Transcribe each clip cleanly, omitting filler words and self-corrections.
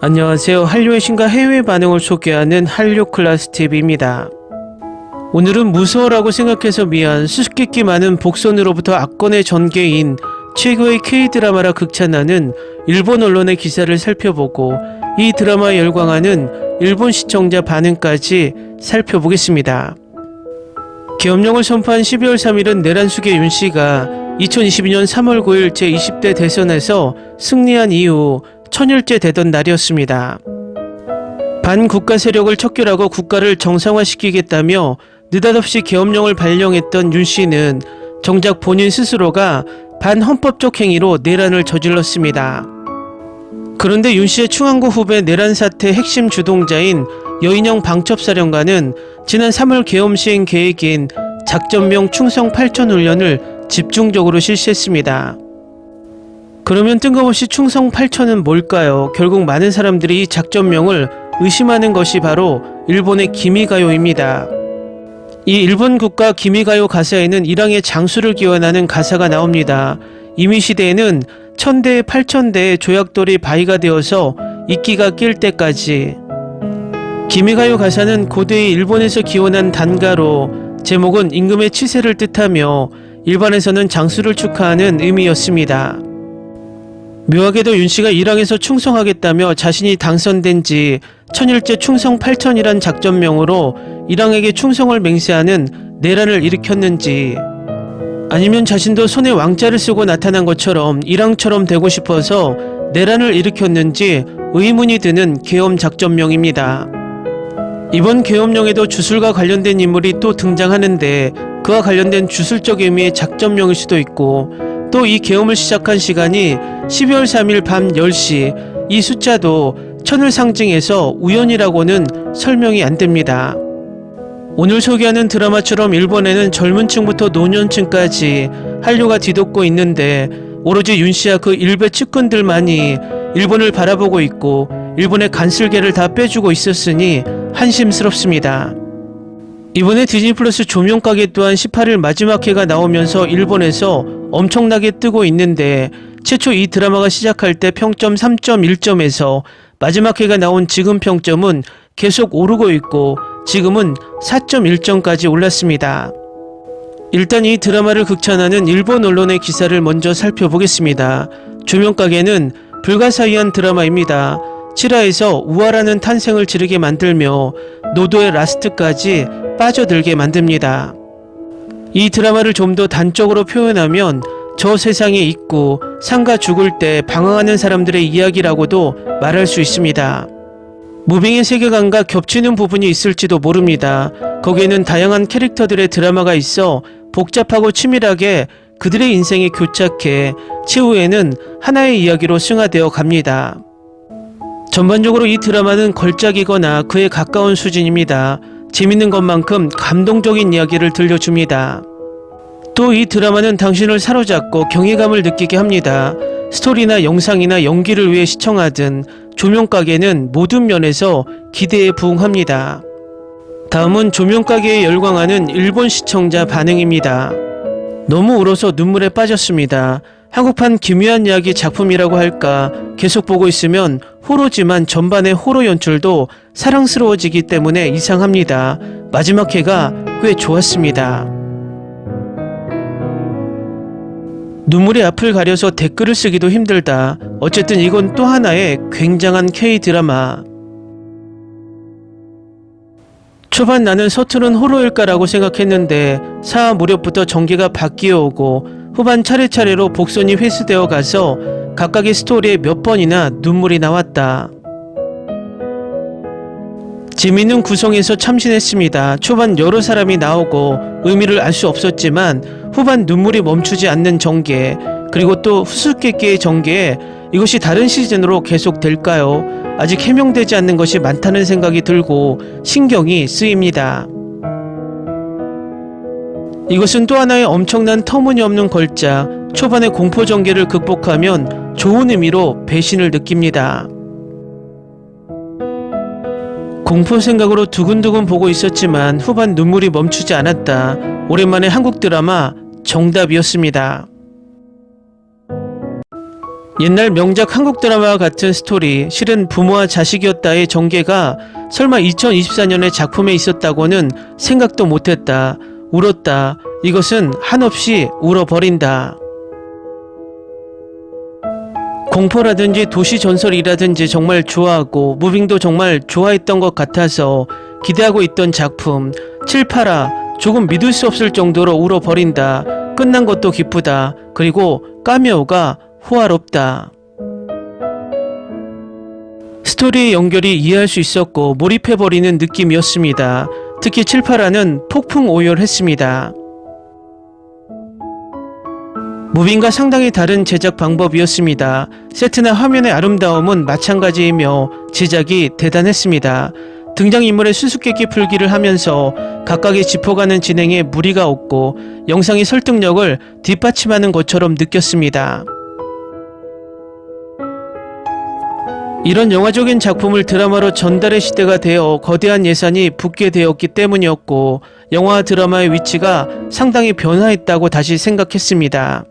안녕하세요. 한류의 신과 해외 반응을 소개하는 한류 클래스 TV입니다. 오늘은 무서워라고 생각해서 미안, 수수께끼 많은 복선으로부터 악권의 전개인 최고의 K-드라마라 극찬하는 일본 언론의 기사를 살펴보고 이 드라마에 열광하는 일본 시청자 반응까지 살펴보겠습니다. 계엄령을 선포한 12월 3일은 내란숙의 윤씨가 2022년 3월 9일 제20대 대선에서 승리한 이후 천일째 되던 날이었습니다. 반국가 세력을 척결하고 국가를 정상화시키겠다며 느닷없이 계엄령을 발령했던 윤씨는 정작 본인 스스로가 반헌법적 행위로 내란을 저질렀습니다. 그런데 윤씨의 충안고 후배 내란 사태 핵심 주동자인 여인영 방첩사령관은 지난 3월 계엄 시행 계획인 작전명 충성 8천 훈련을 집중적으로 실시했습니다. 그러면 뜬금없이 충성 8천은 뭘까요? 결국 많은 사람들이 이 작전명을 의심하는 것이 바로 일본의 기미가요입니다. 이 일본 국가 기미가요 가사에는 일왕의 장수를 기원하는 가사가 나옵니다. 이미 시대에는 1000대에 8000대의 조약돌이 바위가 되어서 이끼가 낄 때까지. 기미가요 가사는 고대의 일본에서 기원한 단가로 제목은 임금의 치세를 뜻하며 일반에서는 장수를 축하하는 의미였습니다. 묘하게도 윤씨가 일왕에서 충성하겠다며 자신이 당선된 지 천일째 충성 8천이란 작전명으로 일왕에게 충성을 맹세하는 내란을 일으켰는지, 아니면 자신도 손에 왕자를 쓰고 나타난 것처럼 일왕처럼 되고 싶어서 내란을 일으켰는지 의문이 드는 계엄 작전명입니다. 이번 계엄령에도 주술과 관련된 인물이 또 등장하는데 그와 관련된 주술적 의미의 작전명일 수도 있고, 또 이 계엄을 시작한 시간이 12월 3일 밤 10시, 이 숫자도 천을 상징해서 우연이라고는 설명이 안 됩니다. 오늘 소개하는 드라마처럼 일본에는 젊은 층부터 노년층까지 한류가 뒤덮고 있는데 오로지 윤씨와 그 일베 측근들만이 일본을 바라보고 있고 일본의 간슬개를 다 빼주고 있었으니 한심스럽습니다. 이번에 디즈니 플러스 조명가게 또한 18일 마지막 회가 나오면서 일본에서 엄청나게 뜨고 있는데, 최초 이 드라마가 시작할 때 평점 3.1점에서 마지막 회가 나온 지금 평점은 계속 오르고 있고 지금은 4.1점까지 올랐습니다. 일단 이 드라마를 극찬하는 일본 언론의 기사를 먼저 살펴보겠습니다. 조명가게는 불가사의한 드라마입니다. 7화에서 우아라는 탄생을 지르게 만들며 노도의 라스트까지 빠져들게 만듭니다. 이 드라마를 좀 더 단적으로 표현하면 저 세상에 있고 상가 죽을 때 방황하는 사람들의 이야기라고도 말할 수 있습니다. 무빙의 세계관과 겹치는 부분이 있을지도 모릅니다. 거기에는 다양한 캐릭터들의 드라마가 있어 복잡하고 치밀하게 그들의 인생에 교착해 최후에는 하나의 이야기로 승화되어 갑니다. 전반적으로 이 드라마는 걸작이거나 그에 가까운 수준입니다. 재밌는 것만큼 감동적인 이야기를 들려줍니다. 또 이 드라마는 당신을 사로잡고 경외감을 느끼게 합니다. 스토리나 영상이나 연기를 위해 시청하든 조명가게는 모든 면에서 기대에 부응합니다. 다음은 조명가게에 열광하는 일본 시청자 반응입니다. 너무 울어서 눈물에 빠졌습니다. 한국판 기묘한 이야기 작품이라고 할까, 계속 보고 있으면 호러지만 전반의 호러 연출도 사랑스러워지기 때문에 이상합니다. 마지막 회가 꽤 좋았습니다. 눈물이 앞을 가려서 댓글을 쓰기도 힘들다. 어쨌든 이건 또 하나의 굉장한 K-드라마. 초반 나는 서투른 호러일까라고 생각했는데 4화 무렵부터 전개가 바뀌어 오고 후반 차례차례로 복선이 회수되어 가서 각각의 스토리에 몇 번이나 눈물이 나왔다. 재미있는 구성에서 참신했습니다. 초반 여러 사람이 나오고 의미를 알 수 없었지만 후반 눈물이 멈추지 않는 전개, 그리고 또 수수께끼의 전개에 이것이 다른 시즌으로 계속될까요? 아직 해명되지 않는 것이 많다는 생각이 들고 신경이 쓰입니다. 이것은 또 하나의 엄청난 터무니없는 걸작, 초반의 공포 전개를 극복하면 좋은 의미로 배신을 느낍니다. 공포 생각으로 두근두근 보고 있었지만 후반 눈물이 멈추지 않았다. 오랜만에 한국 드라마 정답이었습니다. 옛날 명작 한국 드라마와 같은 스토리, 실은 부모와 자식이었다의 전개가 설마 2024년에 작품에 있었다고는 생각도 못했다. 울었다. 이것은 한없이 울어버린다. 공포라든지 도시전설이라든지 정말 좋아하고 무빙도 정말 좋아했던 것 같아서 기대하고 있던 작품 7, 8화 조금 믿을 수 없을 정도로 울어버린다. 끝난 것도 기쁘다. 그리고 카메오가 호화롭다. 스토리의 연결이 이해할 수 있었고 몰입해버리는 느낌이었습니다. 특히 7, 8화는 폭풍 오열했습니다. 무빙과 상당히 다른 제작 방법이었습니다. 세트나 화면의 아름다움은 마찬가지이며 제작이 대단했습니다. 등장인물의 수수께끼 풀기를 하면서 각각의 짚어가는 진행에 무리가 없고 영상의 설득력을 뒷받침하는 것처럼 느꼈습니다. 이런 영화적인 작품을 드라마로 전달의 시대가 되어 거대한 예산이 붓게 되었기 때문이었고 영화와 드라마의 위치가 상당히 변화했다고 다시 생각했습니다.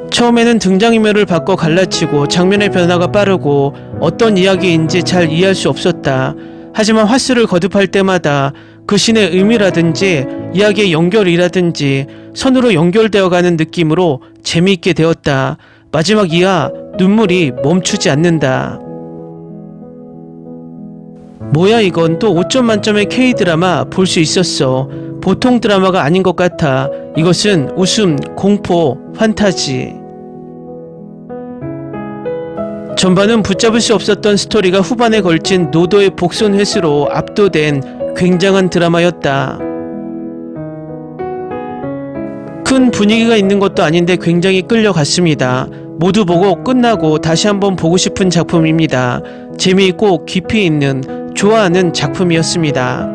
처음에는 등장인물을 바꿔 갈라치고 장면의 변화가 빠르고 어떤 이야기인지 잘 이해할 수 없었다. 하지만 화수를 거듭할 때마다 그 신의 의미라든지 이야기의 연결이라든지 선으로 연결되어가는 느낌으로 재미있게 되었다. 마지막 이하 눈물이 멈추지 않는다. 뭐야 이건 또 5점 만점의 K드라마 볼 수 있었어. 보통 드라마가 아닌 것 같아. 이것은 웃음, 공포, 판타지. 전반은 붙잡을 수 없었던 스토리가 후반에 걸친 노도의 복선 회수로 압도된 굉장한 드라마였다. 큰 분위기가 있는 것도 아닌데 굉장히 끌려갔습니다. 모두 보고 끝나고 다시 한번 보고 싶은 작품입니다. 재미있고 깊이 있는 좋아하는 작품이었습니다.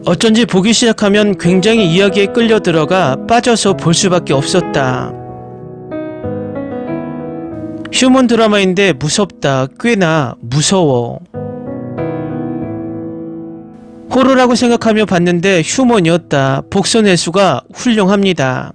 어쩐지 보기 시작하면 굉장히 이야기에 끌려 들어가 빠져서 볼 수밖에 없었다. 휴먼 드라마인데 무섭다. 꽤나 무서워. 호러라고 생각하며 봤는데 휴먼이었다. 복선 회수가 훌륭합니다.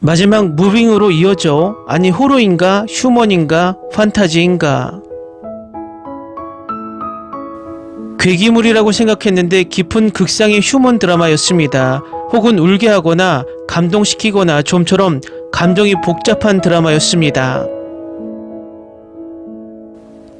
마지막 무빙으로 이어져. 아니 호러인가 휴먼인가 판타지인가. 괴기물이라고 생각했는데 깊은 극상의 휴먼 드라마였습니다. 혹은 울게 하거나 감동시키거나 좀처럼 감정이 복잡한 드라마였습니다.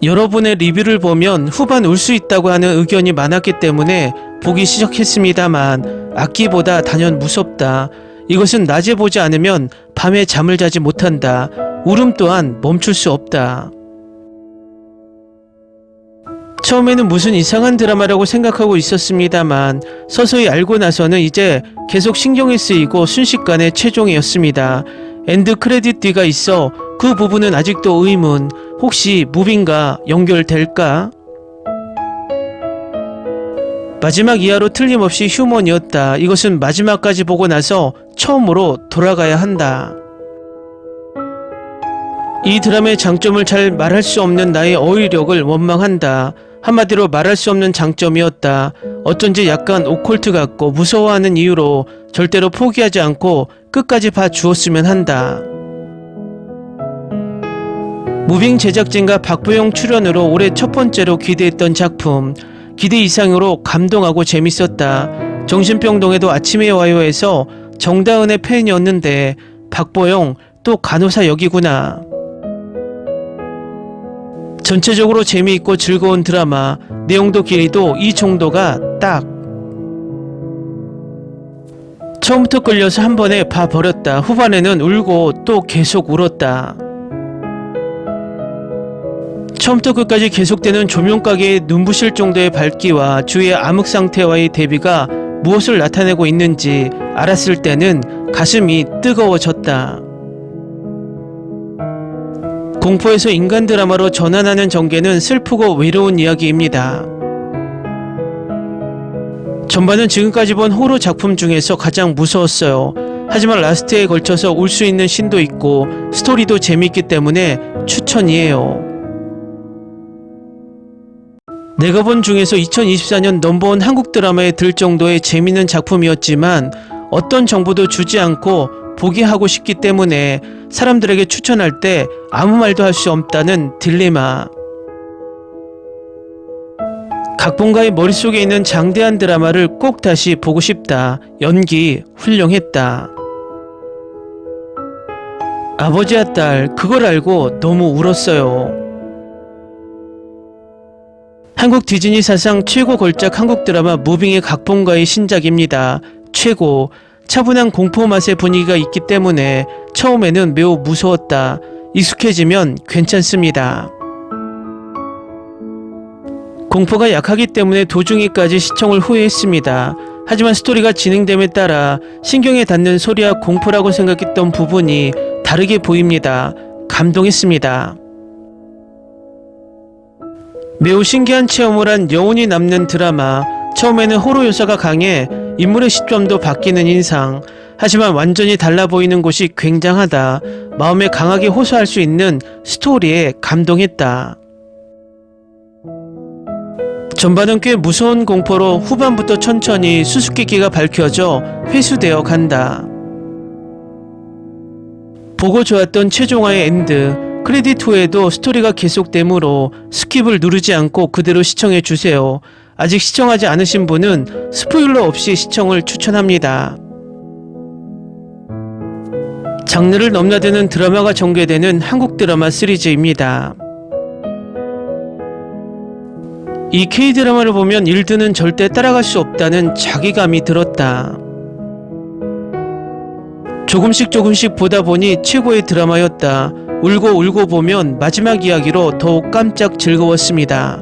여러분의 리뷰를 보면 후반 울 수 있다고 하는 의견이 많았기 때문에 보기 시작했습니다만 악기보다 단연 무섭다. 이것은 낮에 보지 않으면 밤에 잠을 자지 못한다. 울음 또한 멈출 수 없다. 처음에는 무슨 이상한 드라마라고 생각하고 있었습니다만 서서히 알고 나서는 이제 계속 신경이 쓰이고 순식간에 최종이었습니다. 엔드 크레딧 뒤가 있어 그 부분은 아직도 의문. 혹시 무빙과 연결될까? 마지막 이하로 틀림없이 휴먼이었다. 이것은 마지막까지 보고 나서 처음으로 돌아가야 한다. 이 드라마의 장점을 잘 말할 수 없는 나의 어휘력을 원망한다. 한마디로 말할 수 없는 장점이었다. 어쩐지 약간 오컬트 같고 무서워하는 이유로 절대로 포기하지 않고 끝까지 봐주었으면 한다. 무빙 제작진과 박보영 출연으로 올해 첫 번째로 기대했던 작품. 기대 이상으로 감동하고 재밌었다. 정신병동에도 아침에 와요에서 정다은의 팬이었는데 박보영 또 간호사 역이구나. 전체적으로 재미있고 즐거운 드라마. 내용도 길이도 이 정도가 딱. 처음부터 끌려서 한 번에 봐버렸다. 후반에는 울고 또 계속 울었다. 처음부터 끝까지 계속되는 조명가게의 눈부실 정도의 밝기와 주위의 암흑 상태와의 대비가 무엇을 나타내고 있는지 알았을 때는 가슴이 뜨거워졌다. 공포에서 인간 드라마로 전환하는 전개는 슬프고 외로운 이야기입니다. 전반은 지금까지 본 호러 작품 중에서 가장 무서웠어요. 하지만 라스트에 걸쳐서 울 수 있는 신도 있고 스토리도 재밌기 때문에 추천이에요. 내가 본 중에서 2024년 넘버원 한국 드라마에 들 정도의 재밌는 작품이었지만 어떤 정보도 주지 않고 보게 하고 싶기 때문에 사람들에게 추천할 때 아무 말도 할 수 없다는 딜레마. 각본가의 머릿속에 있는 장대한 드라마를 꼭 다시 보고 싶다. 연기 훌륭했다. 아버지와 딸, 그걸 알고 너무 울었어요. 한국 디즈니 사상 최고 걸작 한국 드라마 무빙의 각본가의 신작입니다. 최고. 차분한 공포 맛의 분위기가 있기 때문에 처음에는 매우 무서웠다. 익숙해지면 괜찮습니다. 공포가 약하기 때문에 도중에까지 시청을 후회했습니다. 하지만 스토리가 진행됨에 따라 신경에 닿는 소리와 공포라고 생각했던 부분이 다르게 보입니다. 감동했습니다. 매우 신기한 체험을 한 여운이 남는 드라마. 처음에는 호러 요소가 강해 인물의 시점도 바뀌는 인상. 하지만 완전히 달라 보이는 곳이 굉장하다. 마음에 강하게 호소할 수 있는 스토리에 감동했다. 전반은 꽤 무서운 공포로 후반부터 천천히 수수께끼가 밝혀져 회수되어 간다. 보고 좋았던 최종화의 엔드. 크레딧 후에도 스토리가 계속되므로 스킵을 누르지 않고 그대로 시청해 주세요. 아직 시청하지 않으신 분은 스포일러 없이 시청을 추천합니다. 장르를 넘나드는 드라마가 전개되는 한국 드라마 시리즈입니다. 이 K드라마를 보면 일드는 절대 따라갈 수 없다는 자기감이 들었다. 조금씩 보다 보니 최고의 드라마였다. 울고 보면 마지막 이야기로 더욱 깜짝 즐거웠습니다.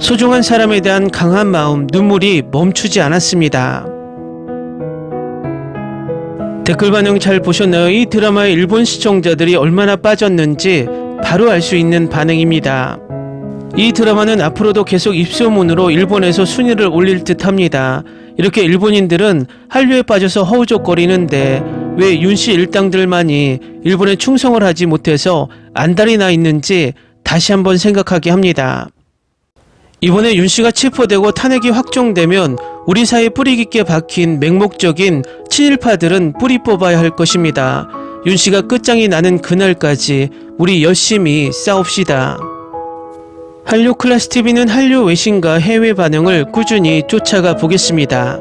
소중한 사람에 대한 강한 마음, 눈물이 멈추지 않았습니다. 댓글 반응 잘 보셨나요? 이 드라마의 일본 시청자들이 얼마나 빠졌는지 바로 알 수 있는 반응입니다. 이 드라마는 앞으로도 계속 입소문으로 일본에서 순위를 올릴 듯 합니다. 이렇게 일본인들은 한류에 빠져서 허우적거리는데 왜 윤씨 일당들만이 일본에 충성을 하지 못해서 안달이 나 있는지 다시 한번 생각하게 합니다. 이번에 윤씨가 체포되고 탄핵이 확정되면 우리 사회에 뿌리 깊게 박힌 맹목적인 친일파들은 뿌리 뽑아야 할 것입니다. 윤씨가 끝장이 나는 그날까지 우리 열심히 싸웁시다. 한류 클래스TV는 한류 외신과 해외 반응을 꾸준히 쫓아가 보겠습니다.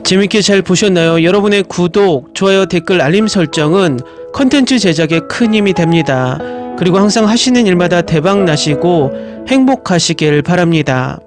재밌게 잘 보셨나요? 여러분의 구독, 좋아요, 댓글, 알림 설정은 컨텐츠 제작에 큰 힘이 됩니다. 그리고 항상 하시는 일마다 대박 나시고 행복하시길 바랍니다.